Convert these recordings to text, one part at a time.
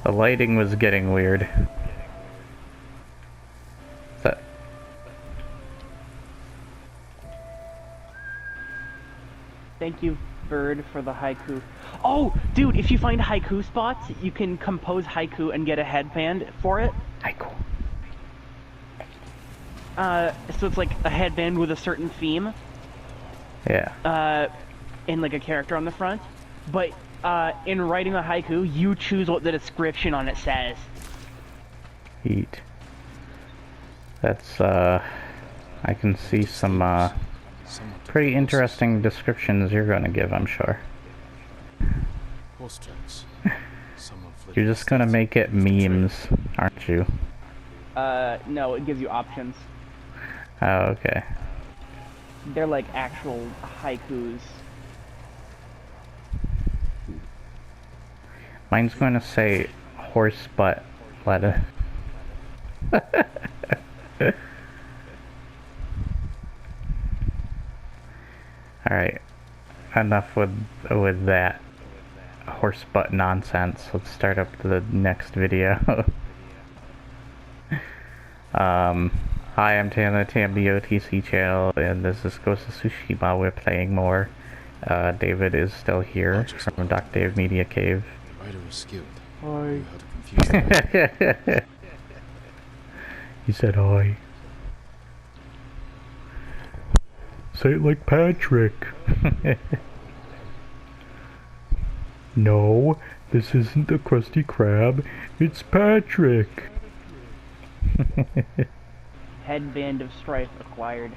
The lighting was getting weird. That... Thank you, Bird, for the haiku. Oh, dude, if you find haiku spots, you can compose haiku and get a headband for it. Haiku. So it's like a headband with a certain theme. Yeah. And like a character on the front. But, in writing a haiku, you choose what the description on it says. Eat. That's, I can see some, pretty interesting descriptions you're gonna give, I'm sure. You're just gonna make it memes, aren't you? No, it gives you options. Oh, okay. They're like actual haikus. Mine's going to say horse butt letter. Alright, enough with that horse butt nonsense. Let's start up the next video. Hi, I'm Tam, the TamBoTC channel, and this is Ghost of Tsushima. We're playing more. David is still here from Doc Dave Media Cave. Hi. He said hi. Say it like Patrick. No, this isn't the Krusty Krab, it's Patrick. Headband of Strife acquired.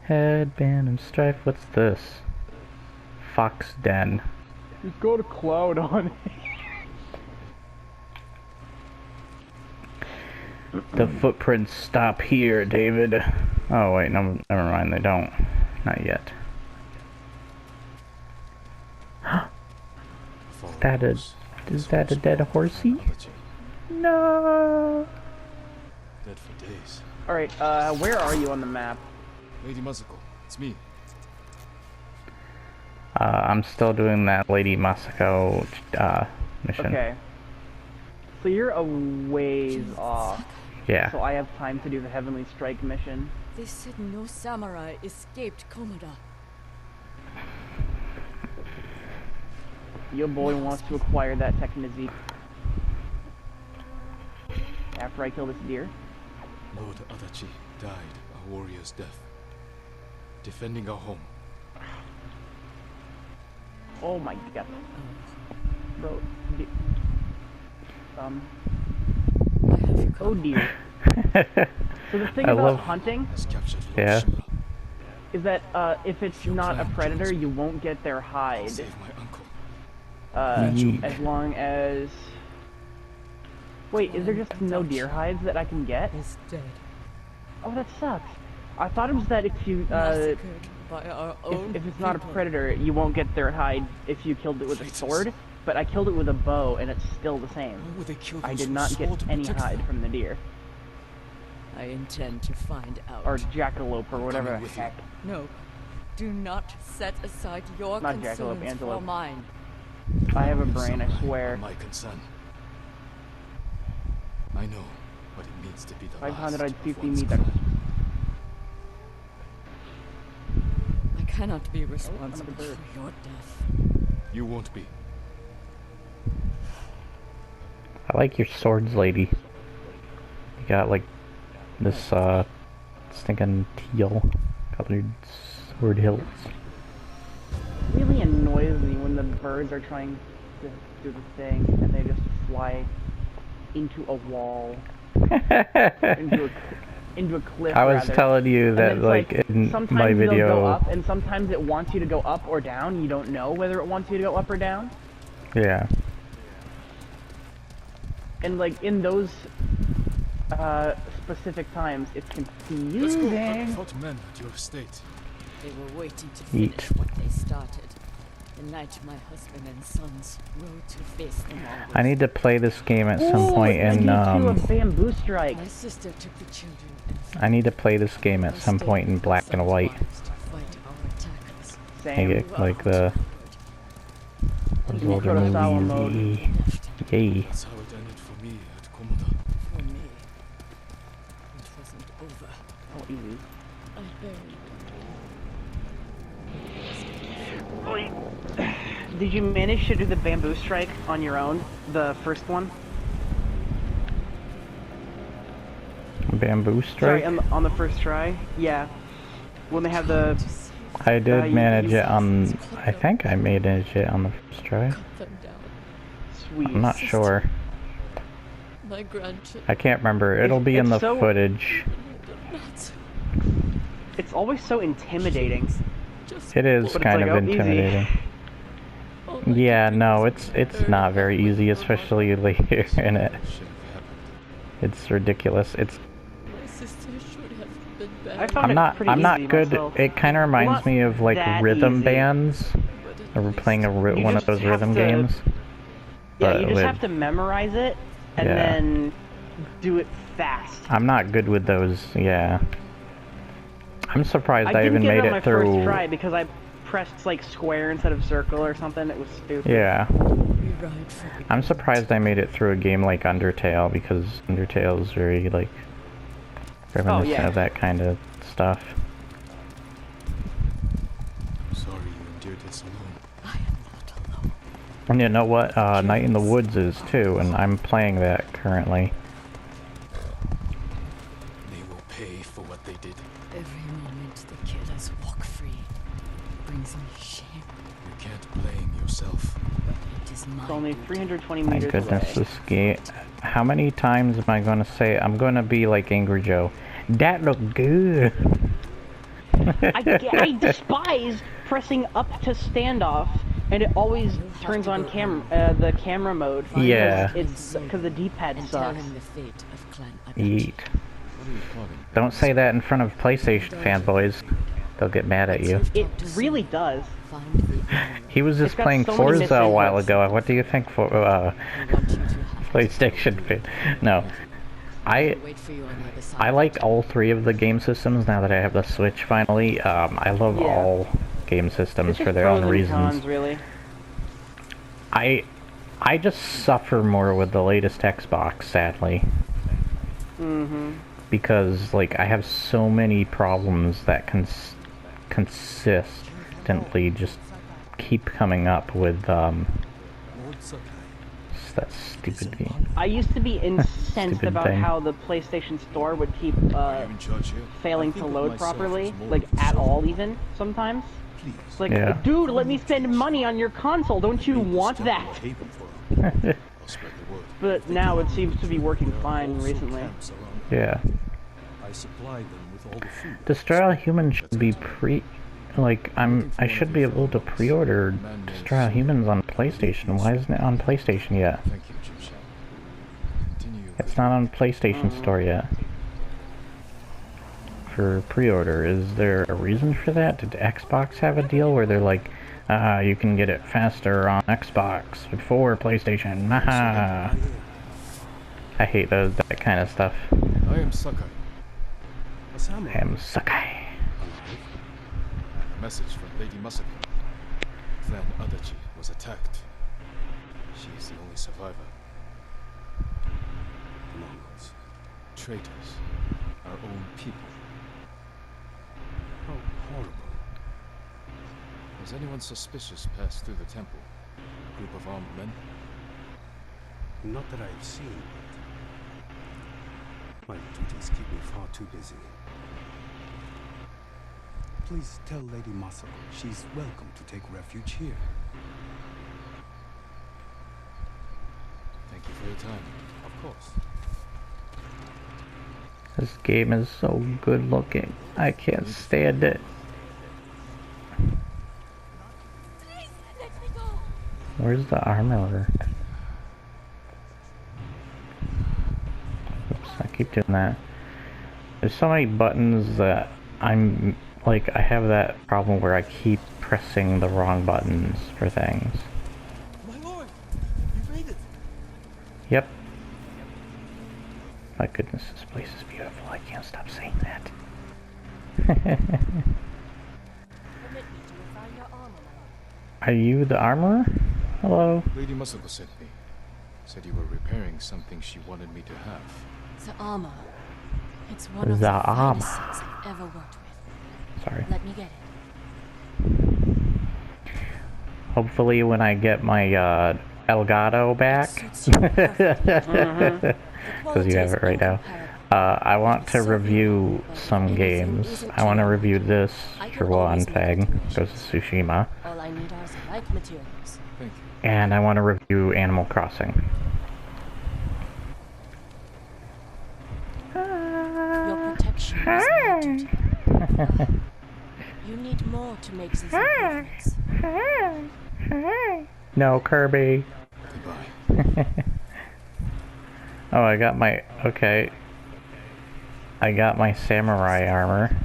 Headband of Strife, what's this? Fox Den. It's got a cloud on it. The footprints stop here, David. Oh wait, no, never mind, they don't. Not yet. Is that a dead horsey? No. Dead for days. Alright, where are you on the map? Lady Masako, it's me. I'm still doing that Lady Masako, mission. Okay. So you're a ways off. Yeah. So I have time to do the Heavenly Strike mission. They said no samurai escaped Komoda. Your boy wants to acquire that Technizik. After I kill this deer. Lord Adachi died a warrior's death, defending our home. Oh my god. Bro. Oh dear. So the thing about hunting Yeah. is that if it's not a predator, you won't get their hide. Save my uncle. As long as... Wait, is there just no deer hides that I can get? Is dead. Oh, that sucks. I thought it was that if you, Massacred by our own if it's not a people. predator, you won't get their hide if you killed it with a sword. But I killed it with a bow, and it's still the same. Why would they kill I those did who not swore get to any protect hide them? from the deer. I intend to find out. Or jackalope, or whatever the coming with you. heck. No, do not set aside your Not concerns jackalope, for antelope. mine. I have a brain, I Samurai swear. are my concern. I know what it means to be the last of 550 one's meters. kind. I cannot be responsible bird. for your death. You won't be. I like your swords, lady. You got like this stinking teal colored sword hilts. It really annoys me when the birds are trying to do the thing and they just fly into a wall. into a cliff. I was rather. telling you And that then it's like in sometimes my they'll go video. up, and sometimes it wants you to go up or down. You don't know whether it wants you to go up or down. Yeah. And like in those specific times, it's Let's go. confusing. I fought men at your estate. They were waiting to Eat. finish what they started. The night my husband and sons rode to face the Mongols. I need to play this game at some Ooh, point I in need to a bamboo strike. My sister took the children and I need to play this game at some point in black and white. to fight our attackers. Make Same. it like the You go to Solo mode. movies. Yay. That's how it ended for me at Komoda. For me, it wasn't over. Oh, easy. I buried. Did you manage to do the bamboo strike on your own? The first one? Bamboo Sorry, strike? on the first try? Yeah. When they have the... I did manage you- it on... I think I managed it on the first try. Cut them down. Sweet. I'm not sure. My grandchildren. I can't remember. It'll be in the it's so- footage. Not It's always so intimidating. just It is But it's kind like, of oh, easy. intimidating. all I Yeah, could do no, was it's not very easy, especially later in it. Should have happened. It's ridiculous. It's My sister should have been better. I found it pretty I'm not easy good. myself. It kind of reminds not me of like that rhythm easy. bands. but Or at playing least one of just those have rhythm to- games. Yeah, But you just with- have to memorize it, and Yeah. then do it fast. I'm not good with those. Yeah. I'm surprised I didn't even get made it on my it through. first try because I pressed like square instead of circle or something. It was stupid. Yeah. we ride for the I'm surprised I made it through a game like Undertale, because Undertale is very like reminiscent yeah. of that kind of stuff. I'm sorry you endured this alone. I am not alone. And you know what? Night in the Woods is too, and I'm playing that currently. They will pay for what they did. Every moment the killers walk free brings me shame. You can't blame yourself. It is my It's only duty. 320 My meters goodness, away. this game. How many times am I going to say I'm going to be like Angry Joe? That looked good. I despise pressing up to standoff, and it always turns on the camera mode. Yeah. Because the D-pad And tell sucks. him the fate of Clan Adachi. Yeet. What are you plotting? Don't say that in front of PlayStation fanboys. They'll get mad at you. It really does. Find the honor. He was just It's got playing so many Forza a while misinputs. ago. What do you think for I want you to have PlayStation fan? No. I wait for you on the other side. I like all three of the game systems now that I have the Switch finally. I love Yeah. all game systems It's for just their pros own and reasons. cons, really. I just suffer more with the latest Xbox, sadly. Mm-hmm. Because like I have so many problems that consistently just keep coming up with that stupid game. I used to be incensed Stupid about thing. how the PlayStation Store would keep I'm in charge here. failing I to think of load myself properly, as more like than at self. all even, sometimes. Please. It's like, Yeah. dude, let me spend money on your console, don't you want that? I'll spread the word. But now it seems to be working fine recently. Yeah. I supply them with all the food. Destroy All Humans should be I should be able to pre-order Destroy All Humans on PlayStation. Why isn't it on PlayStation yet? Thank you, Jim. Continue. It's not on PlayStation Store yet. For pre-order, is there a reason for that? Did Xbox have a deal where they're like, you can get it faster on Xbox before PlayStation? Haha. I hate that kind of stuff. I am Sakai. Osama, I am Sakai. A message from Lady Masako. Clan Adachi was attacked. She is the only survivor. the Mongols. Traitors. Our own people. How horrible. Has anyone suspicious passed through the temple? A group of armed men? Not that I've seen, but my duties keep me far too busy. Please tell Lady Masako she's welcome to take refuge here. Thank you for your time. Of course. This game is so good looking. I can't stand it. Please let me go. Where's the armor? Oops, I keep doing that. There's so many buttons that I have that problem where I keep pressing the wrong buttons for things. My lord, you made it. Yep. My goodness, this place is beautiful. I can't stop saying that. Permit me to refine your armor. Are you the armorer? Hello. Lady Masako sent me. Said you were repairing something she wanted me to have. The armor. It's one of The the armor. finest sets I've ever worked with. Sorry. Let me get it. Hopefully when I get my Elgato back, Suits you perfectly. because you have it right now, I want to review some games. I want to review this for one thing, goes to Tsushima, All I need are the right materials. Thank you. and I want to review Animal Crossing. Your protection is my duty. You need more to make these improvements. No, Kirby. Goodbye. Oh, I got my... Okay. I got my samurai armor.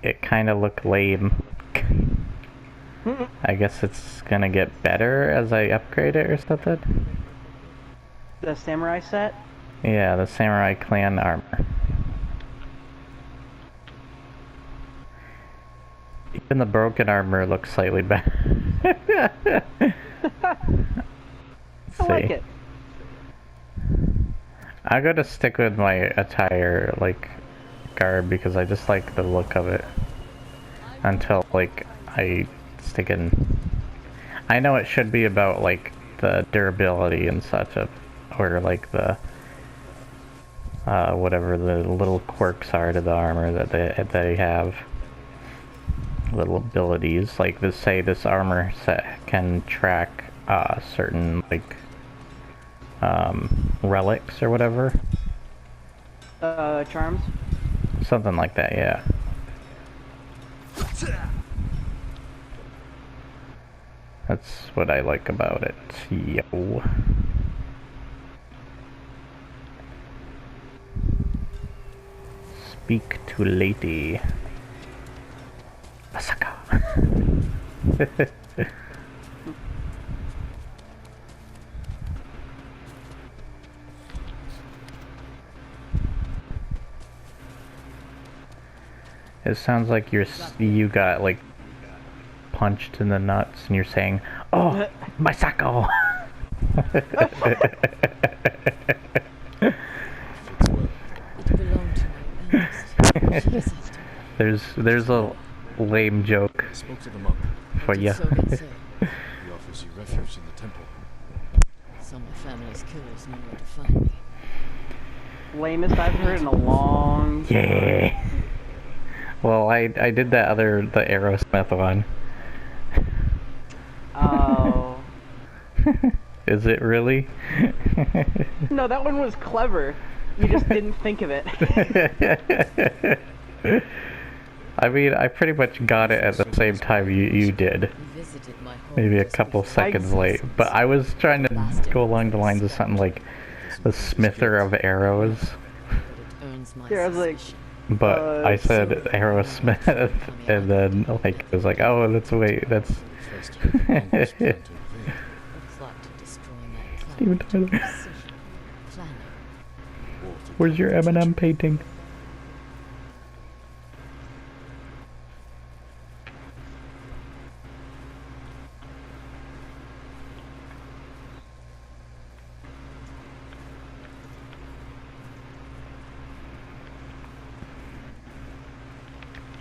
It kind of looked lame. I guess it's gonna get better as I upgrade it or something? The samurai set? Yeah, the samurai clan armor. Even the broken armor looks slightly better. I like it. I'm gonna stick with my attire, like, garb, because I just like the look of it. Until, like, I stick in... I know it should be about, like, the durability and such of, or, like, the... whatever the little quirks are to the armor that they have. Little abilities, like, this, say this armor set can track, certain, like, relics or whatever. Charms? Something like that, yeah. That's what I like about it, yo. Speak to lady. Masaka. It sounds like you got, like, punched in the nuts and you're saying, "Oh, my sacco." Fits well. It belonged to my eldest. She is after. There's a lame joke I spoke to the monk. for you. So they say. He offers you refuge in the temple. Some of family's killers know where to find me. Lamest I've heard in a long time. Yeah. Well, I did that the Aerosmith one. Oh. Is it really? No, that one was clever. You just didn't think of it. I mean, I pretty much got it at the same time you did. He visited my home Maybe a just couple before seconds late. But I was trying to go along the lines of something like the smither of arrows. it earns my Yeah, I was like, suspicion. But I said Aerosmith, and then, like, it was like, oh, that's First heard the mongoose plan to invade. The plot to destroy my Steven planet. Tyler. Precision, planning. War to Where's your protect Eminem painting?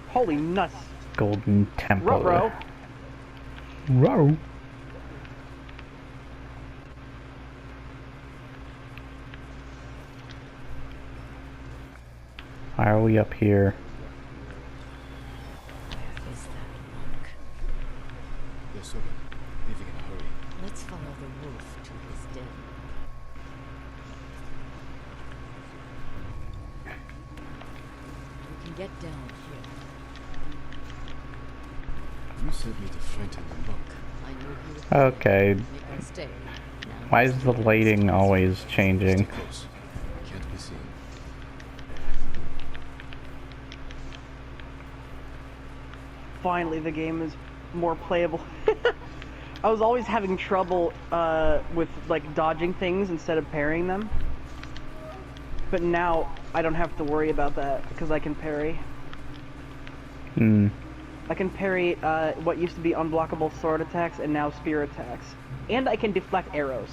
holy nuts. Golden Temple. Ruh-roh. Row. Why are we up here? Is that monk? Yes, sir. Leaving in a hurry. Let's follow the wolf to his den. We can get down here. You sent me to frighten the monk. I knew he would Okay. make us stay. Now Why he's is the taking us lighting to always Stay changing? close. Can't be seen. Finally, the game is more playable. I was always having trouble with, like, dodging things instead of parrying them. But now, I don't have to worry about that, because I can parry. Hmm. I can parry what used to be unblockable sword attacks and now spear attacks. And I can deflect arrows.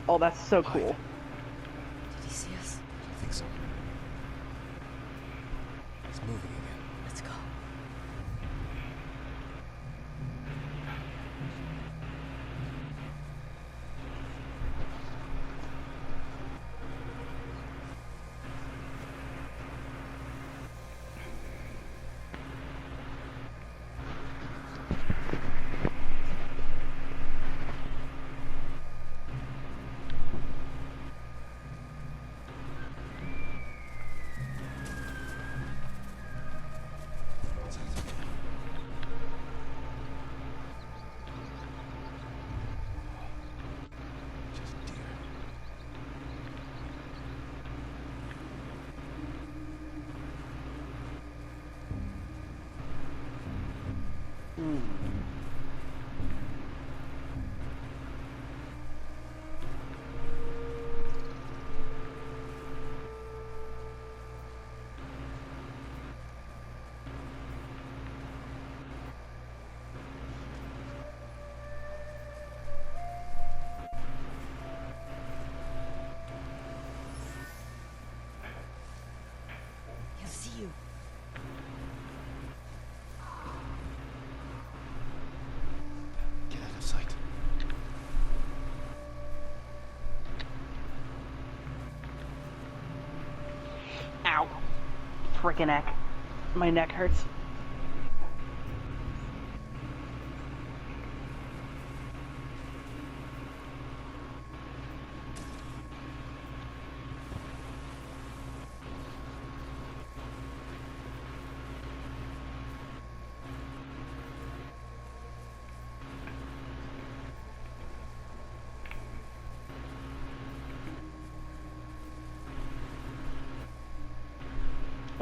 Oh, that's so cool. Did he see us? I think so. He's moving again. Let's go. Just deer. He'll see you. Get out of sight. Ow. Frickin' neck. My neck hurts.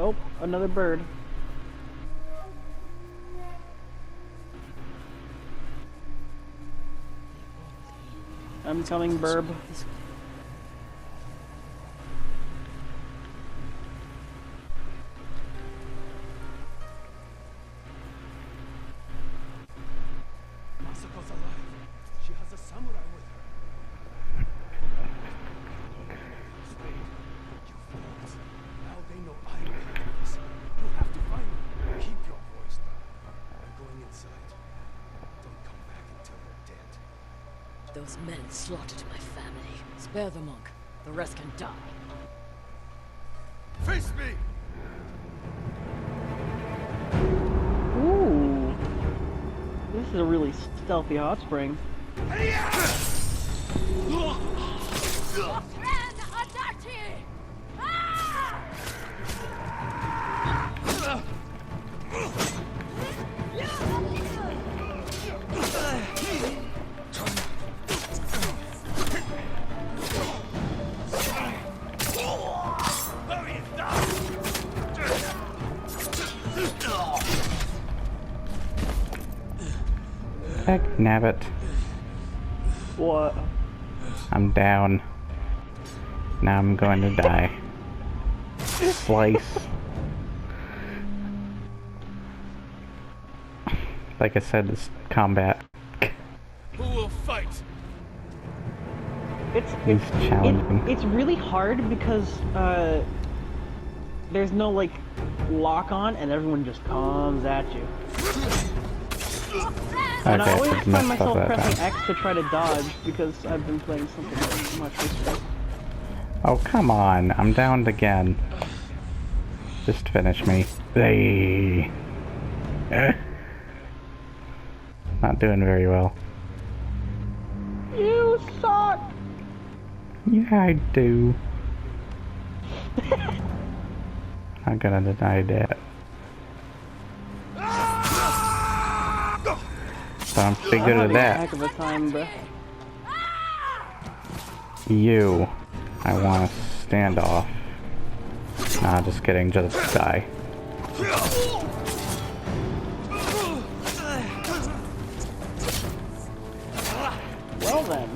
Oh, another bird. I'm coming, burb. This way. Masako's alive. She has a samurai with her. Stay. You fools. Now they know I'm behind this. You have to find them. Keep your voice down. I'm going inside. Don't come back until they're dead. Those men slaughtered my family. Spare the monk. The rest can die. Face me! Ooh. This is a really stealthy hot spring. Heck, nabbit. What? I'm down. Now I'm going to die. Slice. Like I said, this combat Who will fight? It's is challenging. it's really hard because there's no like lock on and everyone just comes at you. And I Okay, always so find messed up myself that pressing time. X to try to dodge because I've been playing something much recently. Oh, come on. I'm downed again. Just finish me. Hey. Not doing very well. You suck! Yeah, I do. Not gonna deny that. So I'm pretty good at that. Heck of a time, bro. You. I want a standoff. Nah, just kidding. Just die. Well then.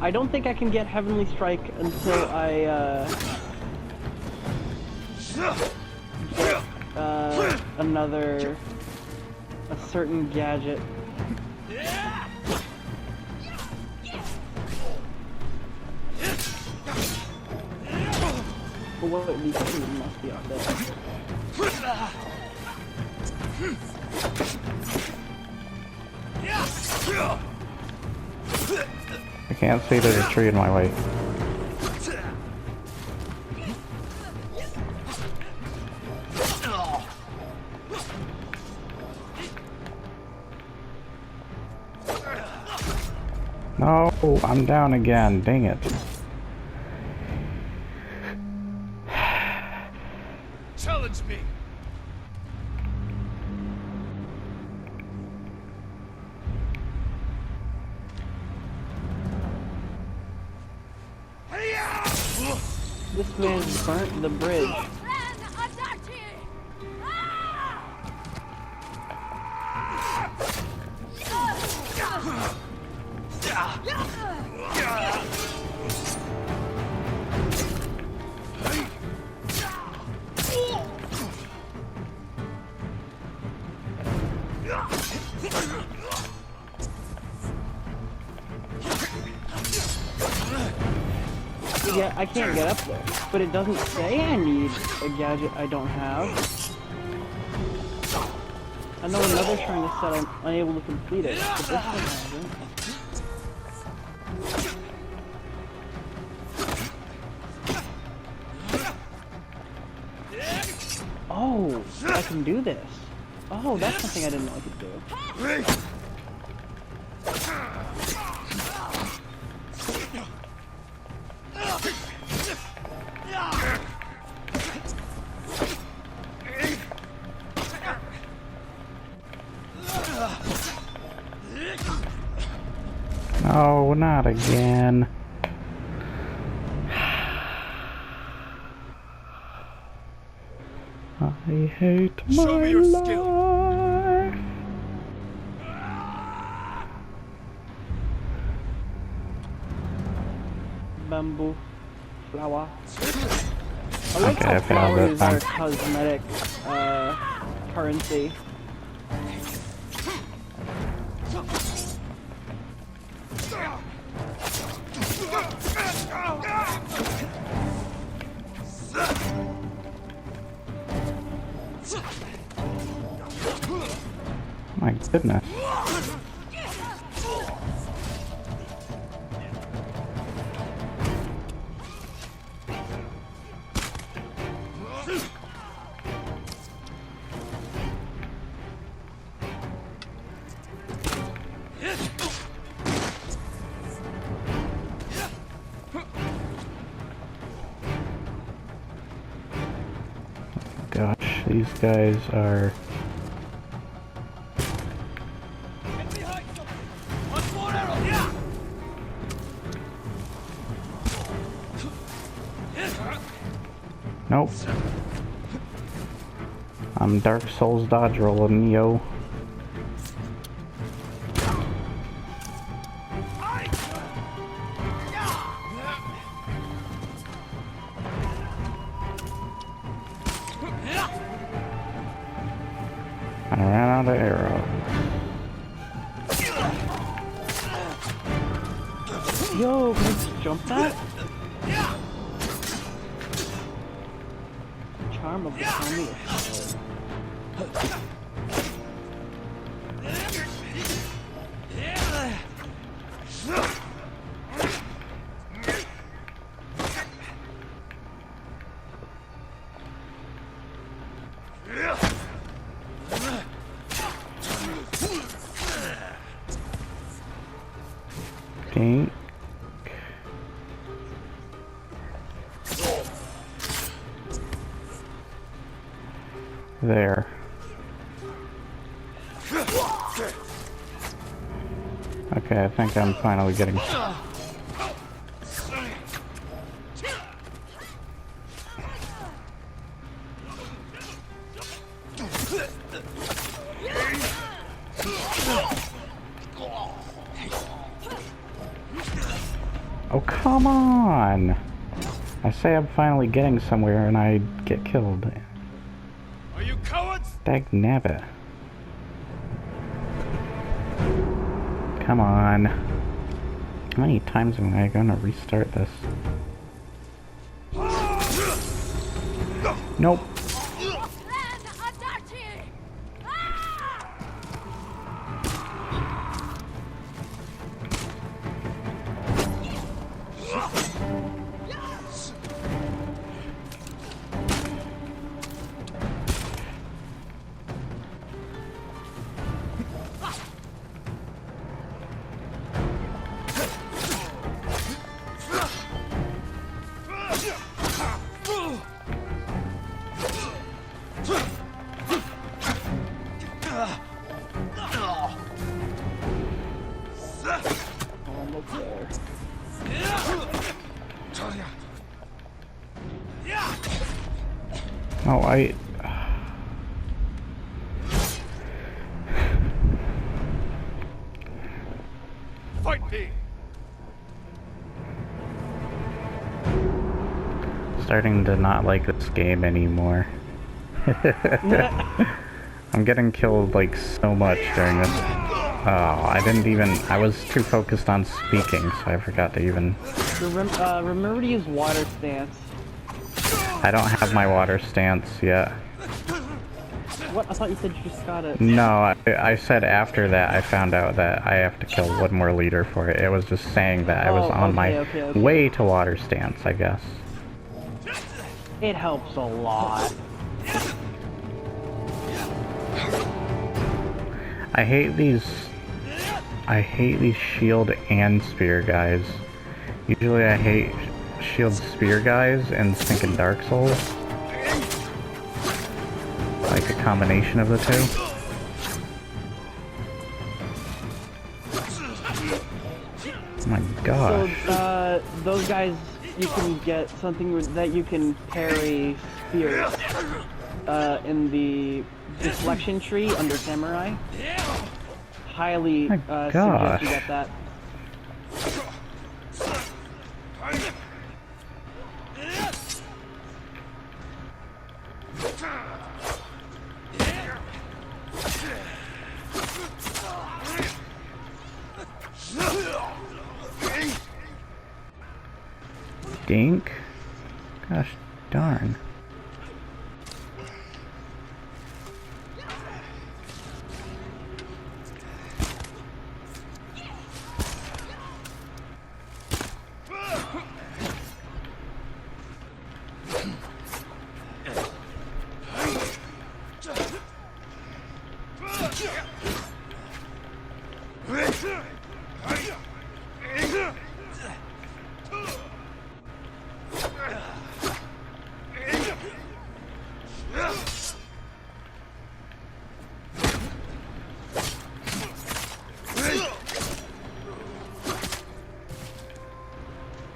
I don't think I can get Heavenly Strike until I get a certain gadget. But what these two must be out there. I can't see, there's a tree in my way. No, I'm down again, dang it. Challenge me. This man's burnt the bridge. Yeah, I can't get up there, but it doesn't say I need a gadget I don't have. I know another trying to set I'm unable to complete it, but this one hasn't. Oh, I can do this. Oh, that's something I didn't know I could do. No, not again. I hate my Show me your life. skill. Bamboo flower. I like Okay, how I found it. flowers are cosmetic currency. My goodness. Gosh, these guys are... Nope. I'm Dark Souls dodge rolling, yo. I ran out of arrows. Yo, can I just jump that? Charm of the army. Dink. There. Okay, I think I'm finally getting... Come on! I say I'm finally getting somewhere and I get killed. Are you cowards? Dagnabbit. Come on. How many times am I gonna restart this? Nope. Oh, Fight me! starting to not like this game anymore. I'm getting killed like so much during this. Oh, I was too focused on speaking, so I forgot to even... Remember to use water stance. I don't have my water stance yet. What? I thought you said you just got it. No, I said after that I found out that I have to kill one more leader for it. It was just saying that I was on my way to water stance, I guess. It helps a lot. I hate these shield and spear guys. Usually I hate shield spear guys and stinking Dark Souls. Like a combination of the two. Oh my gosh. So, those guys, you can get something that you can parry spears in the deflection tree under Samurai. Highly suggest you get that. Dink? Gosh darn.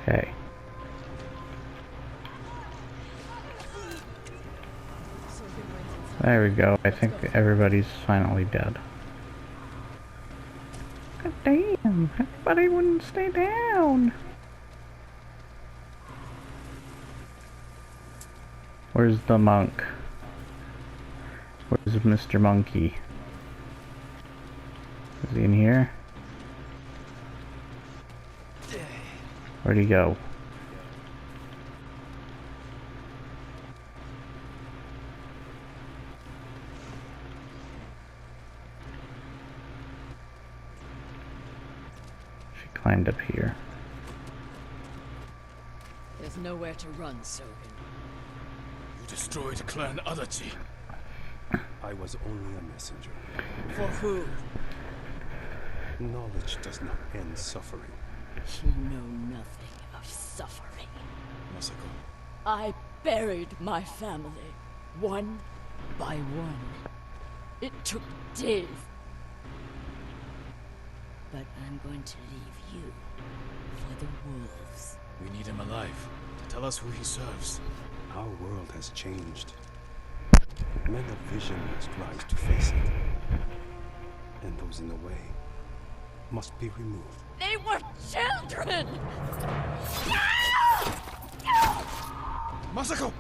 Okay. There we go. I think everybody's finally dead. God damn! Everybody wouldn't stay down! Where's the monk? Where's Mr. Monkey? Is he in here? Where'd he go? She climbed up here. There's nowhere to run, Sogen. You destroyed Clan Adachi. I was only a messenger. For who? Knowledge does not end suffering. You know nothing of suffering. Masako. I buried my family, one by one. It took days. But I'm going to leave you for the wolves. We need him alive to tell us who he serves. Our world has changed. Men of vision must rise to face it. And those in the way must be removed. They were children! Masako!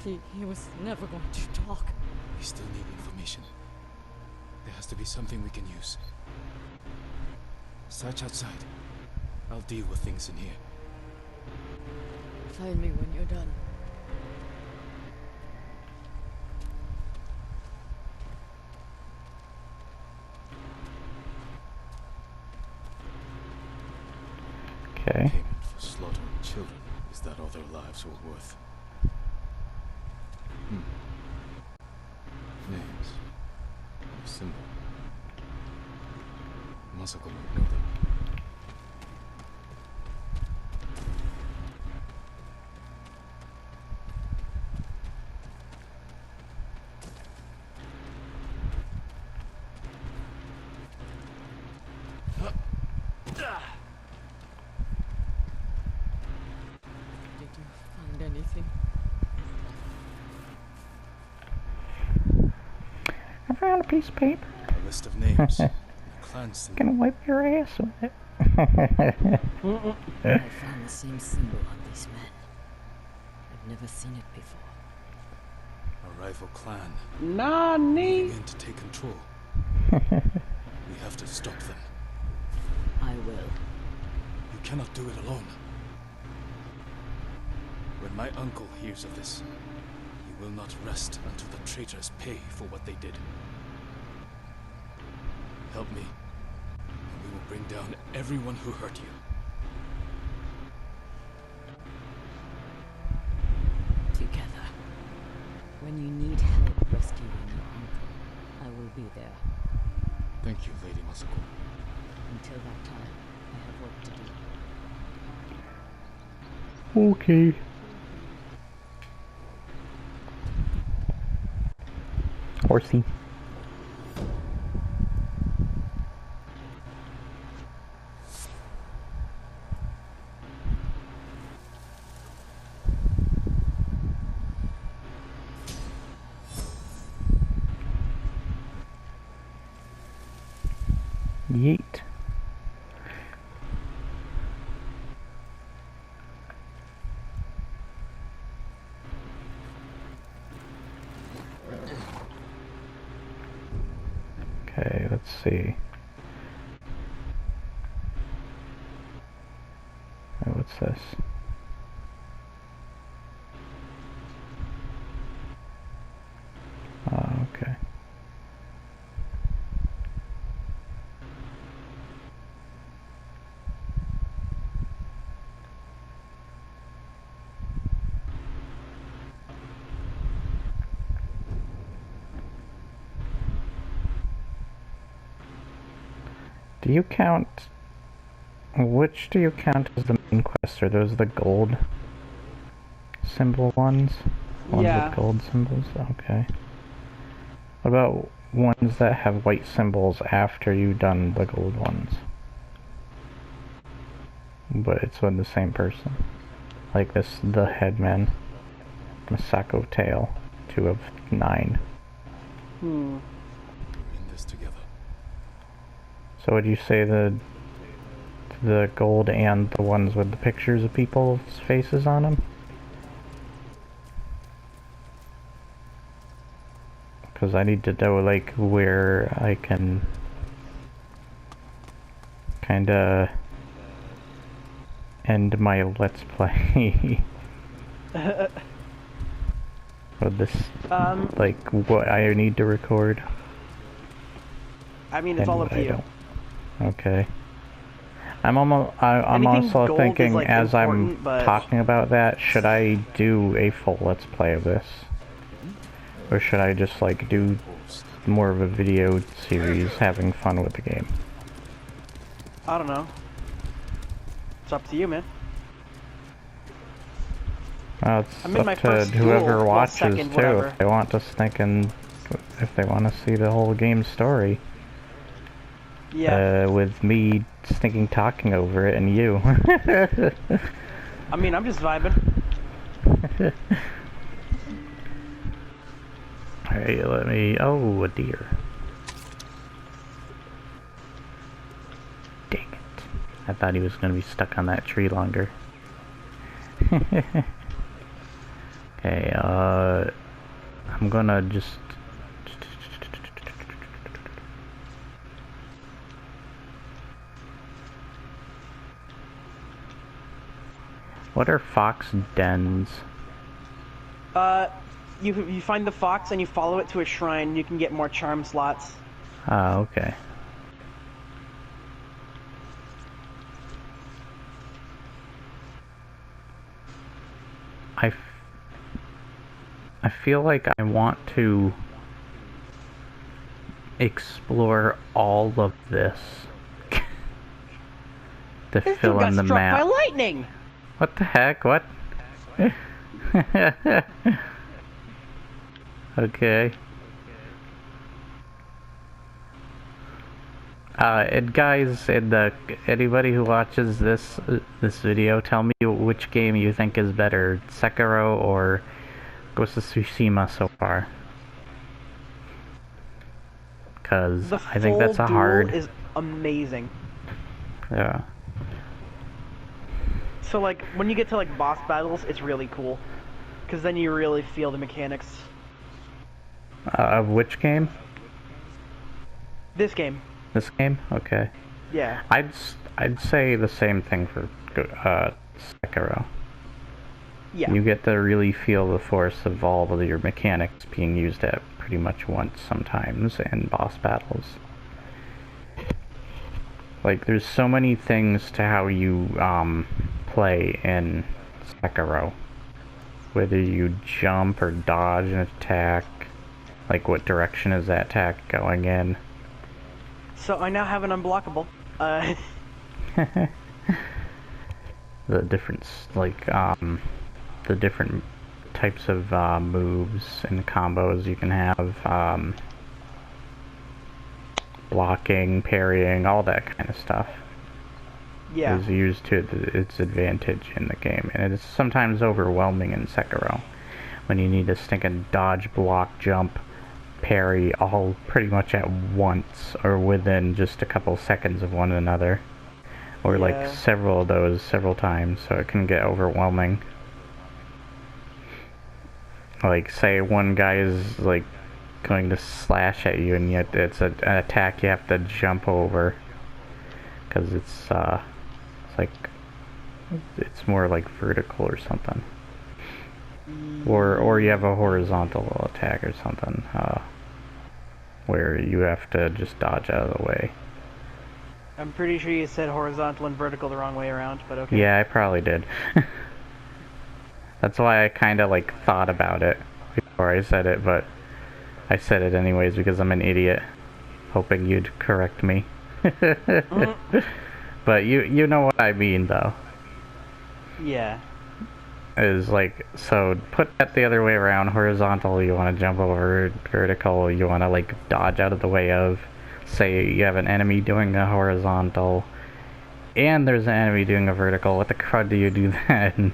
He was never going to talk. We still need information. There has to be something we can use. Search outside. I'll deal with things in here. Find me when you're done. Okay. Payment for slaughtering children. Is that all their lives were worth? Names. A symbol. Masako might know them. Did you find anything? I found a piece of paper. A list of names. And a clan symbol. Gonna wipe your ass with it. I found the same symbol on these men. I've never seen it before. A rival clan. Nani? Moving in to take control. We have to stop them. I will. You cannot do it alone. When my uncle hears of this, he will not rest until the traitors pay for what they did. Help me, and we will bring down everyone who hurt you. Together. When you need help rescuing your uncle, I will be there. Thank you, Lady Masako. Until that time, I have work to do. Okay. Horsey. Yeet. Okay, let's see. Oh, what's this? Okay. Do you count... Which do you count as the main quest? Are those the gold symbol ones? Ones Yeah. with gold symbols? Okay. What about ones that have white symbols after you've done the gold ones? But it's with the same person. Like this, the headman. Masako Tail. 2 of 9. We're in this together. So would you say the gold and the ones with the pictures of people's faces on them? Because I need to know, like, where I can kinda end my let's play. With this, like, what I need to record. I mean, it's and all what up to I you. don't. Okay. I'm Anything also gold is, thinking, like, as I'm important, but- talking about that, should I do a full let's play of this? Or should I just, like, do more of a video series having fun with the game? I don't know. It's up to you, man. It's I'm in my up to first whoever duel, well, watches, second, too. whatever. If they want to if they want to see the whole game story. Yeah. With me stinking talking over it and you. I mean, I'm just vibing. Alright, let me... Oh, a deer. Dang it. I thought he was gonna be stuck on that tree longer. Okay, I'm gonna just... What are fox dens? You find the fox and you follow it to a shrine. You can get more charm slots. Ah, okay. I feel like I want to explore all of this to This fill dude got in the struck map. by lightning. What the heck? What? Okay. And guys, and anybody who watches this video, tell me which game you think is better, Sekiro or Ghost of Tsushima so far. Because I think that's a hard... is amazing. Yeah. So like when you get to like boss battles, it's really cool, because then you really feel the mechanics. Of which game? This game. This game? Okay. Yeah. I'd say the same thing for Sekiro. Yeah. You get to really feel the force of all of your mechanics being used at pretty much once sometimes in boss battles. Like, there's so many things to how you play in Sekiro. Whether you jump or dodge an attack, like what direction is that attack going in. So I now have an unblockable. The different, like, the different types of moves and combos you can have, blocking, parrying, all that kind of stuff. Yeah. Is used to its advantage in the game, and it's sometimes overwhelming in Sekiro when you need to stinking dodge, block, jump, parry all pretty much at once or within just a couple seconds of one another, or like several of those several times, so it can get overwhelming. Like, say one guy is like going to slash at you and yet it's an attack you have to jump over because it's like it's more like vertical or something, or you have a horizontal attack or something where you have to just dodge out of the way. I'm pretty sure you said horizontal and vertical the wrong way around, but okay. Yeah, I probably did. That's why I kind of like thought about it before I said it, but I said it anyways because I'm an idiot, hoping you'd correct me. But you know what I mean, though. Yeah. Is like, so put that the other way around. Horizontal, you want to jump over. Vertical, you want to like dodge out of the way of. Say you have an enemy doing a horizontal, and there's an enemy doing a vertical. What the crud do you do then?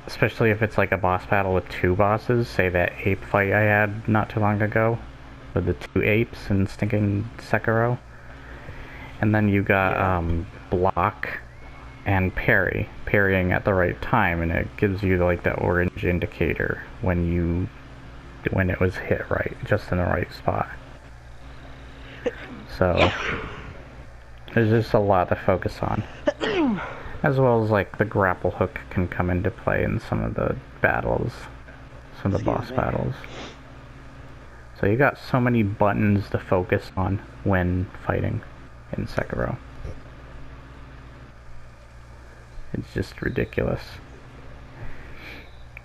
Especially if it's like a boss battle with two bosses. Say that ape fight I had not too long ago with the two apes in stinking Sekiro. And then you got block and parrying at the right time, and it gives you like that orange indicator when it was hit right, just in the right spot. So there's just a lot to focus on, as well as like the grapple hook can come into play in some of the battles, some of the boss battles. So you got so many buttons to focus on when fighting in Sekiro. It's just ridiculous.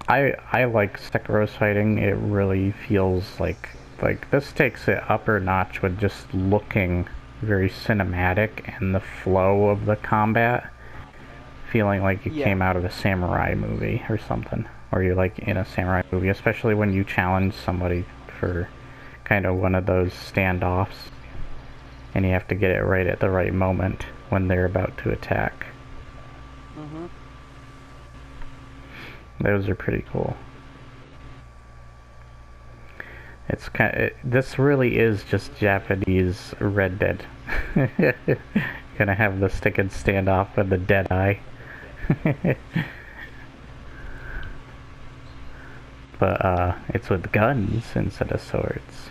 I like Sekiro's fighting. It really feels like this takes it up a notch with just looking very cinematic and the flow of the combat, feeling like you came out of a samurai movie or something, or you're like in a samurai movie, especially when you challenge somebody for kind of one of those standoffs and you have to get it right at the right moment when they're about to attack. Those are pretty cool. It's this really is just Japanese Red Dead. Gonna have the stick and standoff with the dead eye. But it's with guns instead of swords.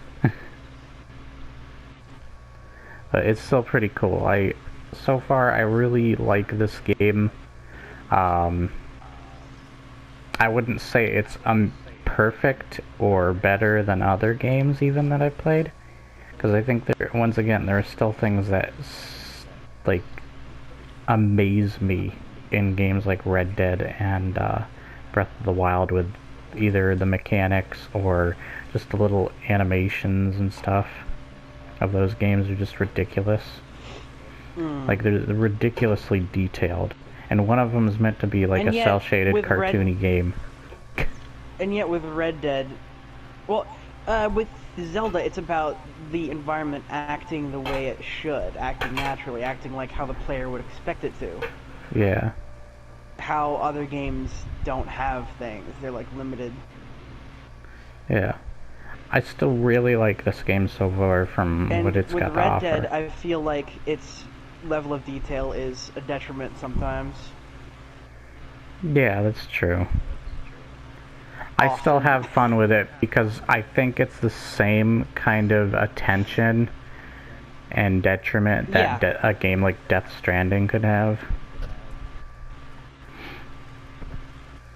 But it's still pretty cool. So far I really like this game. I wouldn't say it's perfect or better than other games even that I've played, because I think once again there are still things that like amaze me in games like Red Dead and Breath of the Wild, with either the mechanics or just the little animations and stuff of those games are just ridiculous. Like they're ridiculously detailed, and one of them is meant to be like a cel-shaded cartoony game. And yet with Red Dead, well, with Zelda, it's about the environment acting the way it should, acting naturally, acting like how the player would expect it to. Yeah. How other games don't have things, they're like limited. Yeah. I still really like this game so far from what it's got to offer. With Red Dead, I feel like its level of detail is a detriment sometimes. Yeah, that's true. I still have fun with it because I think it's the same kind of attention and detriment that a game like Death Stranding could have.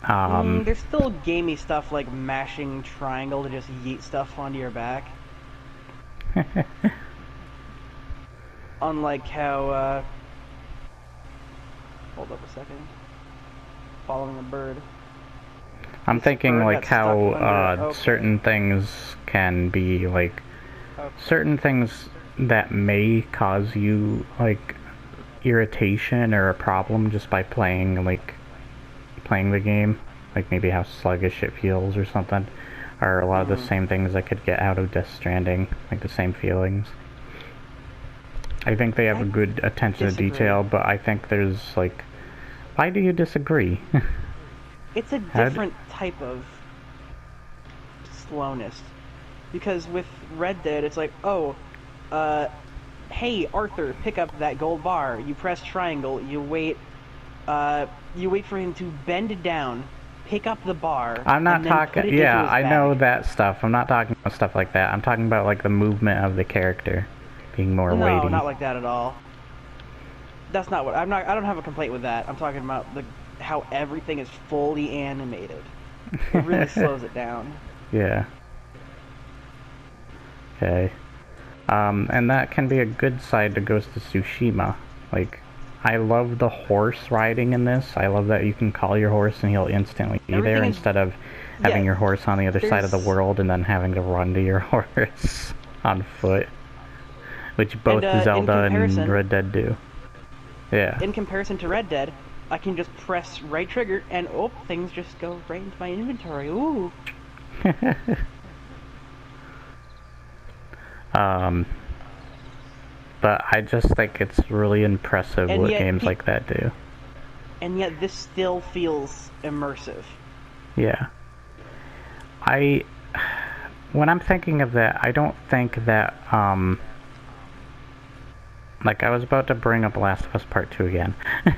There's still gamey stuff like mashing triangle to just yeet stuff onto your back. Unlike how, hold up a second. Following a bird. I'm thinking like how certain things can be like certain things that may cause you like irritation or a problem just by playing the game, like maybe how sluggish it feels or something, are a lot of the same things I could get out of Death Stranding, like the same feelings. I think they have a good attention to detail, but I think there's like, why do you disagree? It's a different type of slowness. Because with Red Dead, it's like, oh, hey, Arthur, pick up that gold bar. You press triangle, you wait for him to bend it down, pick up the bar, I'm not talking, yeah, I bag. know that stuff. I'm not talking about stuff like that. I'm talking about like the movement of the character being more weighty. No, not like that at all. That's not what, I don't have a complaint with that. I'm talking about how everything is fully animated. It really slows it down. Yeah. Okay. And that can be a good side to Ghost of Tsushima. Like, I love the horse riding in this. I love that you can call your horse and he'll instantly be there instead of having your horse on the other side of the world and then having to run to your horse on foot. Which both Zelda and Red Dead do. Yeah. In comparison to Red Dead, I can just press right trigger and things just go right into my inventory. Ooh. But I just think it's really impressive what games like that do. And yet this still feels immersive. Yeah. When I'm thinking of that, I don't think that, like, I was about to bring up Last of Us Part 2 again. I'm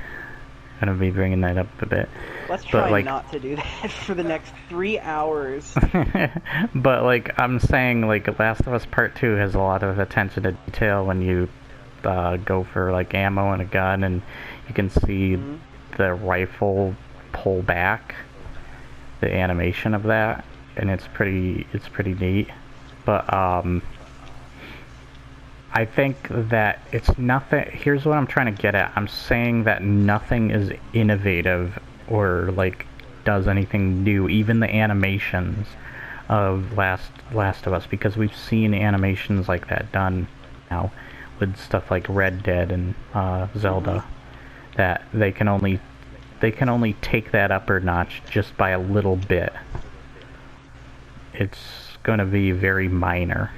gonna be bringing that up a bit. Let's try not to do that for the next 3 hours. But, like, I'm saying, like, Last of Us Part 2 has a lot of attention to detail when you go for, like, ammo and a gun, and you can see the rifle pull back, the animation of that, and it's pretty neat. But, I think that it's nothing. Here's what I'm trying to get at. I'm saying that nothing is innovative or like does anything new. Even the animations of Last of Us, because we've seen animations like that done now with stuff like Red Dead and Zelda, that they can only take that up a notch just by a little bit. It's going to be very minor.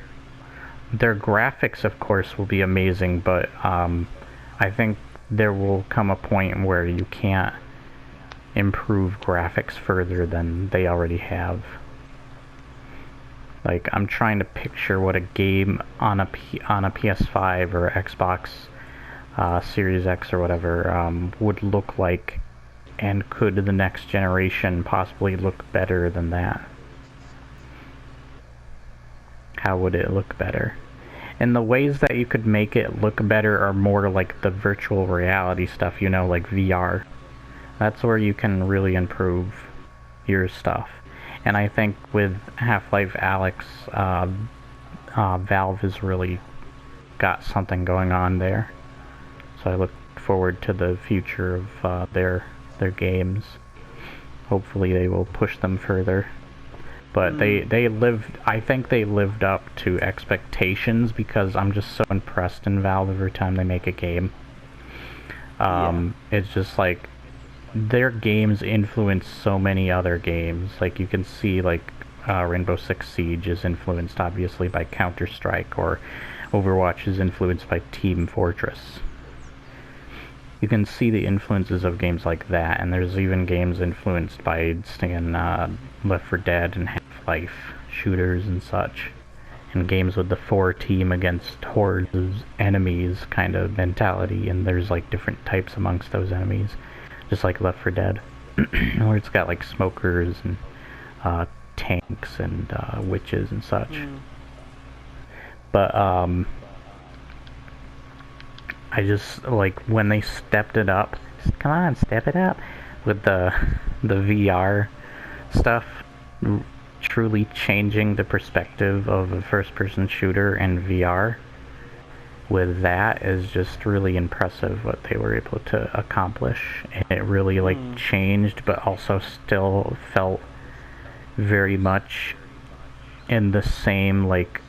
Their graphics, of course, will be amazing, but I think there will come a point where you can't improve graphics further than they already have. Like, I'm trying to picture what a game on a PS5 or Xbox Series X or whatever would look like, and could the next generation possibly look better than that? How would it look better? And the ways that you could make it look better are more like the virtual reality stuff, you know, like VR. That's where you can really improve your stuff. And I think with Half-Life Alyx, Valve has really got something going on there. So I look forward to the future of their games. Hopefully they will push them further. But I think they lived up to expectations, because I'm just so impressed in Valve every time they make a game. It's just like, their games influence so many other games. Like, you can see, like, Rainbow Six Siege is influenced obviously by Counter-Strike, or Overwatch is influenced by Team Fortress. You can see the influences of games like that, and there's even games influenced by Left 4 Dead and Half-Life shooters and such, and games with the 4 team against hordes of enemies kind of mentality, and there's like different types amongst those enemies, just like Left 4 Dead, where it's got like smokers and tanks and witches and such. But I just, like, when they stepped it up, come on, step it up, with the VR stuff, truly changing the perspective of a first-person shooter and VR, with that is just really impressive what they were able to accomplish. And it really, like, changed, but also still felt very much in the same, like,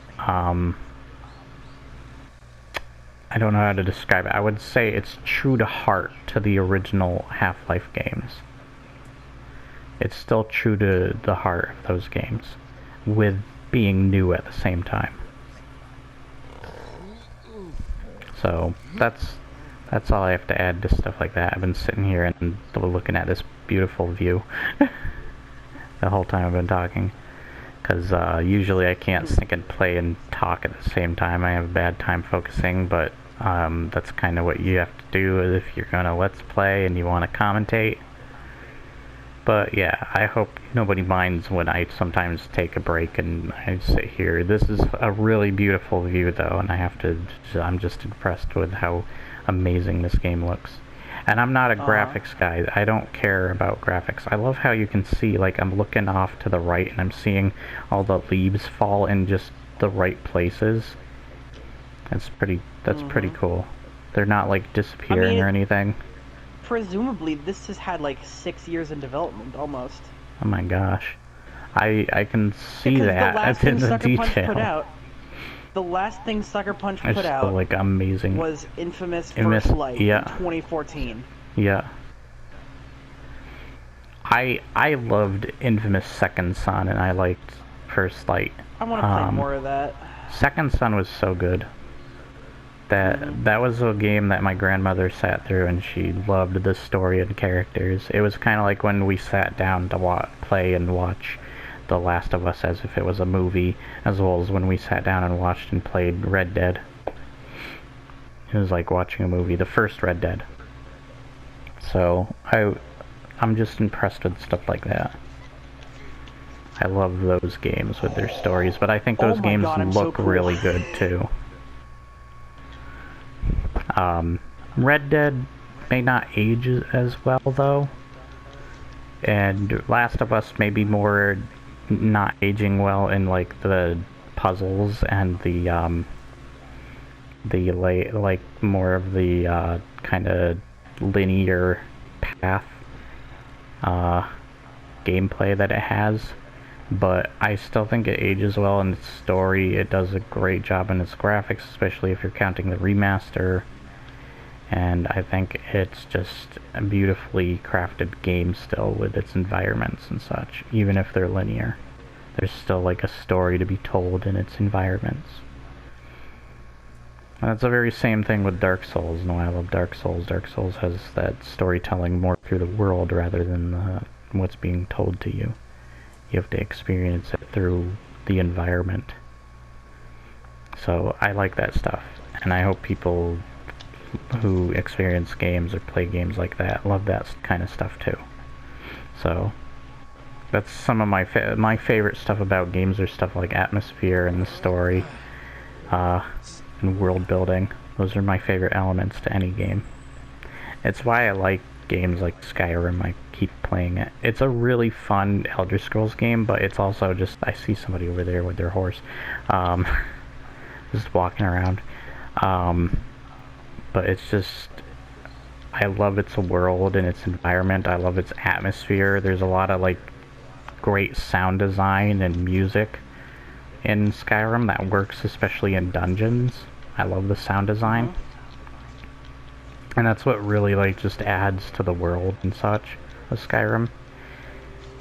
I don't know how to describe it. I would say it's true to heart to the original Half-Life games. It's still true to the heart of those games, with being new at the same time. So that's all I have to add to stuff like that. I've been sitting here and looking at this beautiful view the whole time I've been talking. Because usually I can't sync and play and talk at the same time. I have a bad time focusing, but that's kind of what you have to do if you're going to Let's Play and you want to commentate. But yeah, I hope nobody minds when I sometimes take a break and I sit here. This is a really beautiful view though, and I'm just impressed with how amazing this game looks. And I'm not a graphics guy. I don't care about graphics. I love how you can see, like, I'm looking off to the right and I'm seeing all the leaves fall in just the right places. That's pretty cool. They're not, like, disappearing or anything. Presumably, this has had, like, 6 years in development, almost. Oh my gosh. I can see that. That's in the detail. The last thing Sucker Punch put out still, like, amazing. Was Infamous First Light in 2014. Yeah. I loved Infamous Second Son, and I liked First Light. I want to play more of that. Second Son was so good. That was a game that my grandmother sat through, and she loved the story and characters. It was kind of like when we sat down to play and watch The Last of Us as if it was a movie, as well as when we sat down and watched and played Red Dead. It was like watching a movie, the first Red Dead. So, I'm just impressed with stuff like that. I love those games with their stories, but I think those games look really good too. Red Dead may not age as well though, and Last of Us may be more not aging well in like the puzzles and the like more of the kind of linear path gameplay that it has, but I still think it ages well in its story. It does a great job in its graphics, especially if you're counting the remaster. And I think it's just a beautifully crafted game still with its environments and such. Even if they're linear, there's still like a story to be told in its environments. And that's the very same thing with Dark Souls, and why I love Dark Souls. Dark Souls has that storytelling more through the world rather than what's being told to you. You have to experience it through the environment. So I like that stuff, and I hope people who experience games or play games like that love that kind of stuff too. So that's some of my favorite stuff about games are stuff like atmosphere and the story, and world building. Those are my favorite elements to any game. It's why I like games like Skyrim. I keep playing it. It's a really fun Elder Scrolls game, but it's also just, I see somebody over there with their horse, just walking around. But it's just, I love its world and its environment. I love its atmosphere. There's a lot of like great sound design and music in Skyrim that works especially in dungeons. I love the sound design. And that's what really like just adds to the world and such of Skyrim.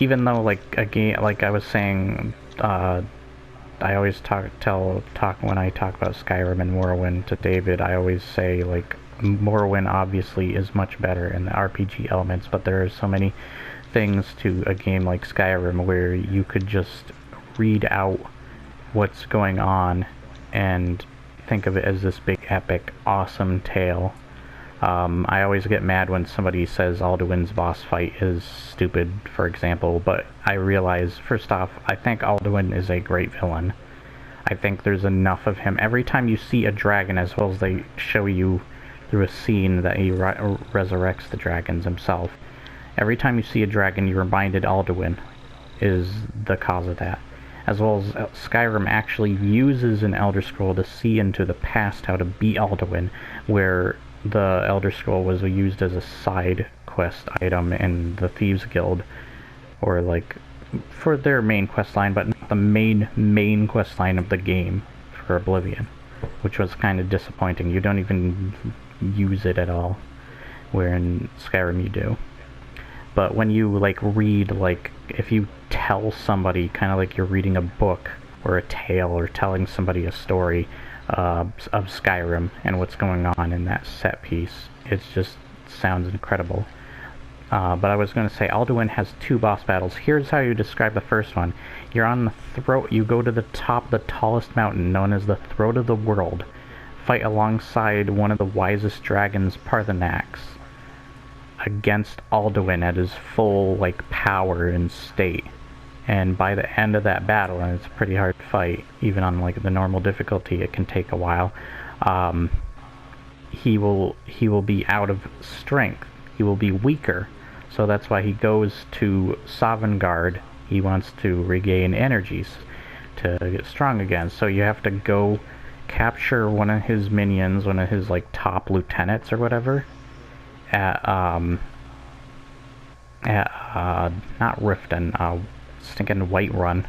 Even though like a game, like I was saying, I always talk when I talk about Skyrim and Morrowind to David, I always say like Morrowind obviously is much better in the RPG elements, but there are so many things to a game like Skyrim where you could just read out what's going on and think of it as this big epic awesome tale. I always get mad when somebody says Alduin's boss fight is stupid, for example, but I realize, first off, I think Alduin is a great villain. I think there's enough of him. Every time you see a dragon, as well as they show you through a scene that he resurrects the dragons himself, every time you see a dragon, you're reminded Alduin is the cause of that. As well as Skyrim actually uses an Elder Scroll to see into the past how to beat Alduin, where the Elder Scroll was used as a side quest item in the Thieves Guild, or like for their main quest line, but not the main quest line of the game for Oblivion, which was kind of disappointing. You don't even use it at all, where in Skyrim you do. But when you like read, like if you tell somebody kind of like you're reading a book or a tale or telling somebody a story of Skyrim and what's going on in that set piece, it just sounds incredible. But I was going to say, Alduin has 2 boss battles. Here's how you describe the first one. You're on the throat, you go to the top of the tallest mountain, known as the Throat of the World. Fight alongside one of the wisest dragons, Parthenax, against Alduin at his full, like, power and state. And by the end of that battle, and it's a pretty hard fight, even on like the normal difficulty, it can take a while, he will be out of strength. He will be weaker. So that's why he goes to Sovngarde. He wants to regain energies to get strong again. So you have to go capture one of his minions, one of his like top lieutenants or whatever, at not Riften, stinking Whiterun.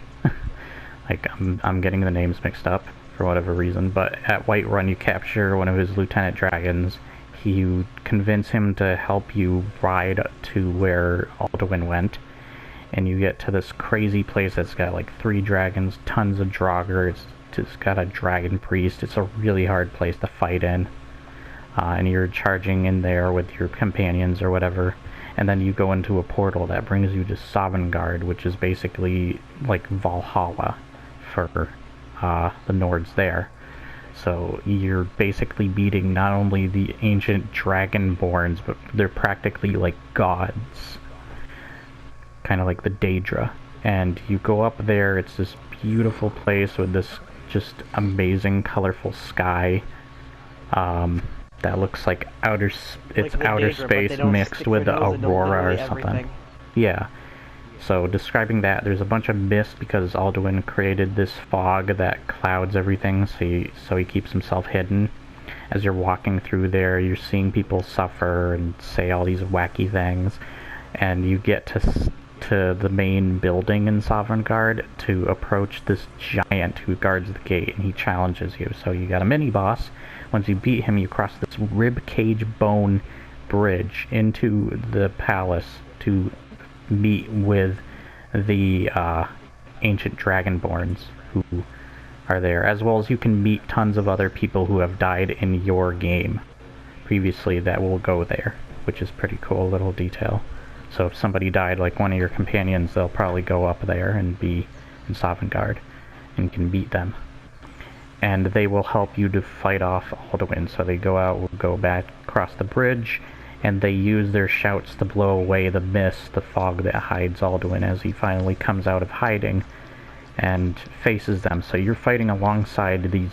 Like I'm getting the names mixed up for whatever reason, but at Whiterun you capture one of his lieutenant dragons. You convince him to help you ride to where Alduin went, and you get to this crazy place that's got like 3 dragons, tons of Draugr. It's got a dragon priest. It's a really hard place to fight in, and you're charging in there with your companions or whatever. And then you go into a portal that brings you to Sovngarde, which is basically like Valhalla for the Nords there. So you're basically beating not only the ancient dragonborns, but they're practically like gods. Kind of like the Daedra. And you go up there, it's this beautiful place with this just amazing colorful sky. That looks like outer space mixed with the aurora or something. Everything. Yeah. So describing that, there's a bunch of mist because Alduin created this fog that clouds everything, so he keeps himself hidden. As you're walking through there, you're seeing people suffer and say all these wacky things, and you get to the main building in Sovngarde to approach this giant who guards the gate, and he challenges you. So you got a mini-boss. Once you beat him, you cross this ribcage bone bridge into the palace to meet with the ancient dragonborns who are there, as well as you can meet tons of other people who have died in your game previously that will go there, which is pretty cool little detail. So if somebody died, like one of your companions, they'll probably go up there and be in Sovngarde. and can beat them. And they will help you to fight off Alduin. So they go out, will go back across the bridge, and they use their shouts to blow away the mist, the fog that hides Alduin as he finally comes out of hiding and faces them. So you're fighting alongside these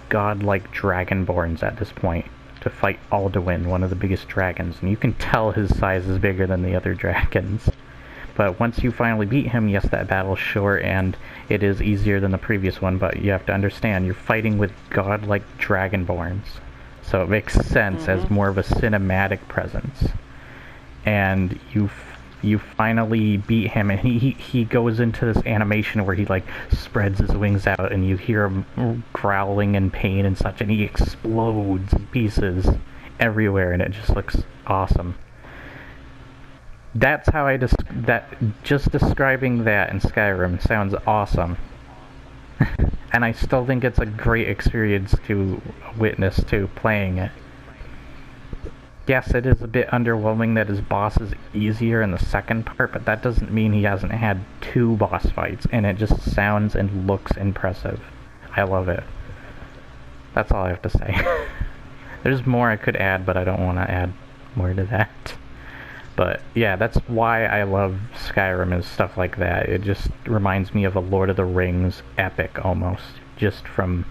godlike dragonborns at this point to fight Alduin, one of the biggest dragons, and you can tell his size is bigger than the other dragons. But once you finally beat him, yes, that battle's short and it is easier than the previous one, but you have to understand, you're fighting with godlike dragonborns. So it makes sense as more of a cinematic presence. And you finally beat him, and he goes into this animation where he like spreads his wings out, and you hear him growling in pain and such, and he explodes in pieces everywhere, and it just looks awesome. That's how just describing that in Skyrim sounds awesome. And I still think it's a great experience to witness to playing it. Yes, it is a bit underwhelming that his boss is easier in the second part, but that doesn't mean he hasn't had 2 boss fights, and it just sounds and looks impressive. I love it. That's all I have to say. There's more I could add, but I don't want to add more to that. But yeah, that's why I love Skyrim and stuff like that. It just reminds me of a Lord of the Rings epic almost, just from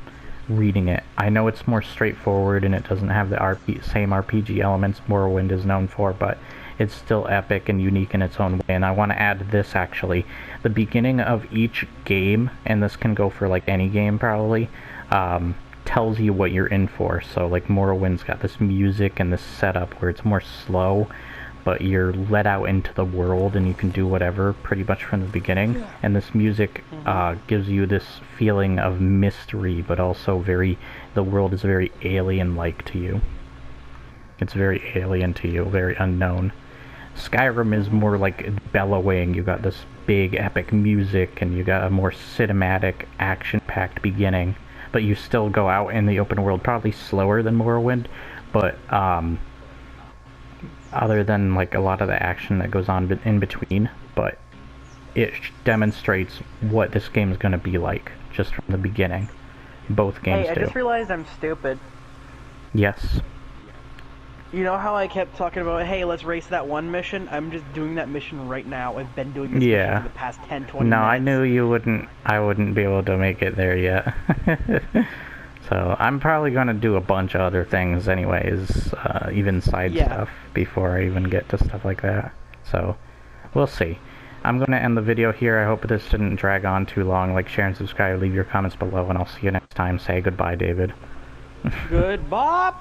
reading it. I know it's more straightforward and it doesn't have the same RPG elements Morrowind is known for, but it's still epic and unique in its own way. And I want to add this actually. The beginning of each game, and this can go for like any game probably, tells you what you're in for. So like Morrowind's got this music and this setup where it's more slow, but you're let out into the world and you can do whatever pretty much from the beginning. And this music gives you this feeling of mystery, but also the world is very alien-like to you. It's very alien to you, very unknown. Skyrim is more like bellowing. You got this big epic music and you got a more cinematic, action-packed beginning. But you still go out in the open world, probably slower than Morrowind, but other than like a lot of the action that goes on in between, but it demonstrates what this game is going to be like just from the beginning. Both games do. Hey, I just realized I'm stupid. Yes. You know how I kept talking about, hey, let's race that one mission? I'm just doing that mission right now. I've been doing this mission for the past 10, 20 minutes. No, I knew I wouldn't be able to make it there yet. So, I'm probably going to do a bunch of other things anyways, even side stuff, before I even get to stuff like that. So, we'll see. I'm going to end the video here. I hope this didn't drag on too long. Like, share, and subscribe, leave your comments below, and I'll see you next time. Say goodbye, David. Goodbye!